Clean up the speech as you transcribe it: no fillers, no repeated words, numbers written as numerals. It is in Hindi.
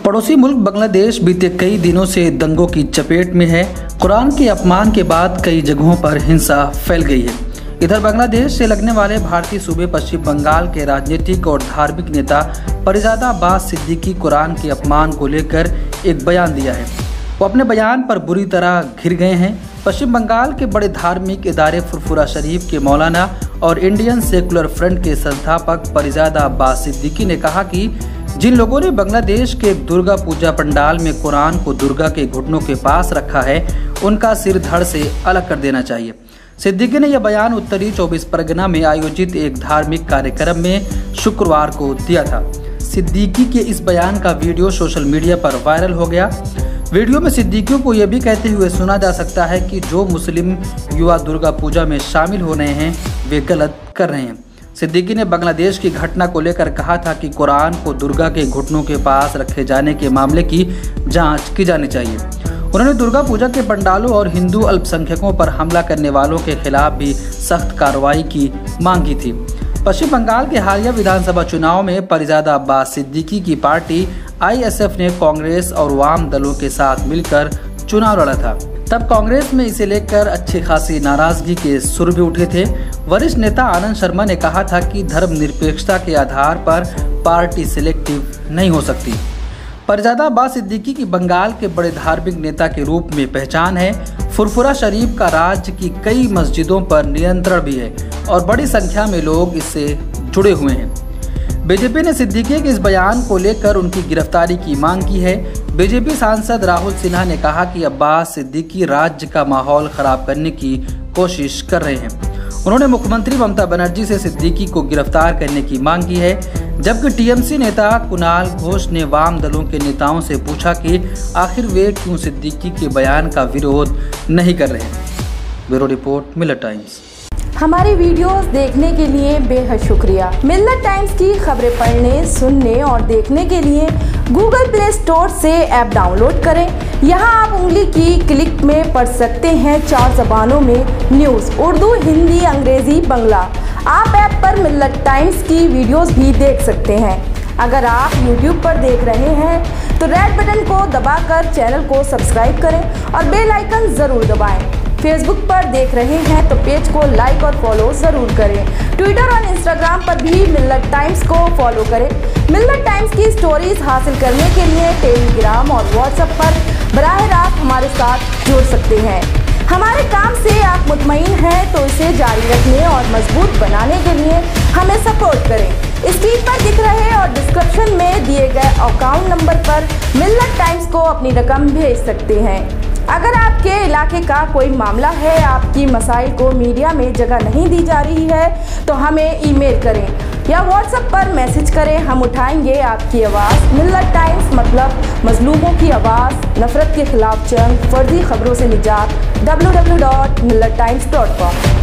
पड़ोसी मुल्क बांग्लादेश बीते कई दिनों से दंगों की चपेट में है। कुरान के अपमान के बाद कई जगहों पर हिंसा फैल गई है। इधर बांग्लादेश से लगने वाले भारतीय सूबे पश्चिम बंगाल के राजनीतिक और धार्मिक नेता परिजादा अब्बास सिद्दीकी कुरान के अपमान को लेकर एक बयान दिया है। वो अपने बयान पर बुरी तरह घिर गए हैं। पश्चिम बंगाल के बड़े धार्मिक इदारे फुरफुरा शरीफ के मौलाना और इंडियन सेकुलर फ्रंट के संस्थापक परिजादा अब्बास सिद्दीकी ने कहा कि जिन लोगों ने बांग्लादेश के दुर्गा पूजा पंडाल में कुरान को दुर्गा के घुटनों के पास रखा है, उनका सिर धड़ से अलग कर देना चाहिए। सिद्दीकी ने यह बयान उत्तरी 24 परगना में आयोजित एक धार्मिक कार्यक्रम में शुक्रवार को दिया था। सिद्दीकी के इस बयान का वीडियो सोशल मीडिया पर वायरल हो गया। वीडियो में सिद्दीकी को यह भी कहते हुए सुना जा सकता है कि जो मुस्लिम युवा दुर्गा पूजा में शामिल हो रहे हैं वे गलत कर रहे हैं। सिद्दीकी ने बांग्लादेश की घटना को लेकर कहा था कि कुरान को दुर्गा के घुटनों के पास रखे जाने के मामले की जांच की जानी चाहिए। उन्होंने दुर्गा पूजा के पंडालों और हिंदू अल्पसंख्यकों पर हमला करने वालों के खिलाफ भी सख्त कार्रवाई की मांग की थी। पश्चिम बंगाल के हालिया विधानसभा चुनाव में परिजादा अब्बास सिद्दीकी की पार्टी ISF ने कांग्रेस और वाम दलों के साथ मिलकर चुनाव लड़ा था। तब कांग्रेस में इसे लेकर अच्छी खासी नाराजगी के सुर भी उठे थे। वरिष्ठ नेता आनंद शर्मा ने कहा था कि धर्मनिरपेक्षता के आधार पर पार्टी सिलेक्टिव नहीं हो सकती। परिजादा अब्बास सिद्दीकी की बंगाल के बड़े धार्मिक नेता के रूप में पहचान है। फुरफुरा शरीफ का राज्य की कई मस्जिदों पर नियंत्रण भी है और बड़ी संख्या में लोग इससे जुड़े हुए हैं। बीजेपी ने सिद्दीकी के इस बयान को लेकर उनकी गिरफ्तारी की मांग की है। बीजेपी सांसद राहुल सिन्हा ने कहा कि अब्बास सिद्दीकी राज्य का माहौल खराब करने की कोशिश कर रहे हैं। उन्होंने मुख्यमंत्री ममता बनर्जी से सिद्दीकी को गिरफ्तार करने की मांग की है, जबकि टीएमसी नेता कुणाल घोष ने वाम दलों के नेताओं से पूछा कि आखिर वे क्यों सिद्दीकी के बयान का विरोध नहीं कर रहे हैं। ब्यूरो रिपोर्ट, मिलत टाइम्स। हमारी वीडियोस देखने के लिए बेहद शुक्रिया। मिलत टाइम्स की खबरें पढ़ने, सुनने और देखने के लिए गूगल प्ले स्टोर से ऐप डाउनलोड करें। यहां आप उंगली की क्लिक में पढ़ सकते हैं 4 जबानों में न्यूज़, उर्दू, हिंदी, अंग्रेजी, बांग्ला। आप ऐप पर मिलत टाइम्स की वीडियोस भी देख सकते हैं। अगर आप YouTube पर देख रहे हैं तो रेड बटन को दबाकर चैनल को सब्सक्राइब करें और बेल आइकन ज़रूर दबाएं। फेसबुक पर देख रहे हैं तो पेज को लाइक और फॉलो ज़रूर करें। ट्विटर और इंस्टाग्राम पर भी मिलत टाइम्स को फॉलो करें। मिलत टाइम्स की स्टोरीज हासिल करने के लिए टेलीग्राम और व्हाट्सएप पर बराह रास्त हमारे साथ जुड़ सकते हैं। हमारे काम से आप मुतमईन हैं तो इसे जारी रखने और मजबूत बनाने के लिए हमें सपोर्ट करें। स्क्रीन पर दिख रहे और डिस्क्रिप्शन में दिए गए अकाउंट नंबर पर मिलत टाइम्स को अपनी रकम भेज सकते हैं। अगर आपके इलाके का कोई मामला है, आपकी मसाइल को मीडिया में जगह नहीं दी जा रही है तो हमें ईमेल करें या व्हाट्सएप पर मैसेज करें। हम उठाएंगे आपकी आवाज़। मिलत टाइम्स मतलब मजलूमों की आवाज़, नफरत के खिलाफ जंग, फर्जी खबरों से निजात। www.millettimes.com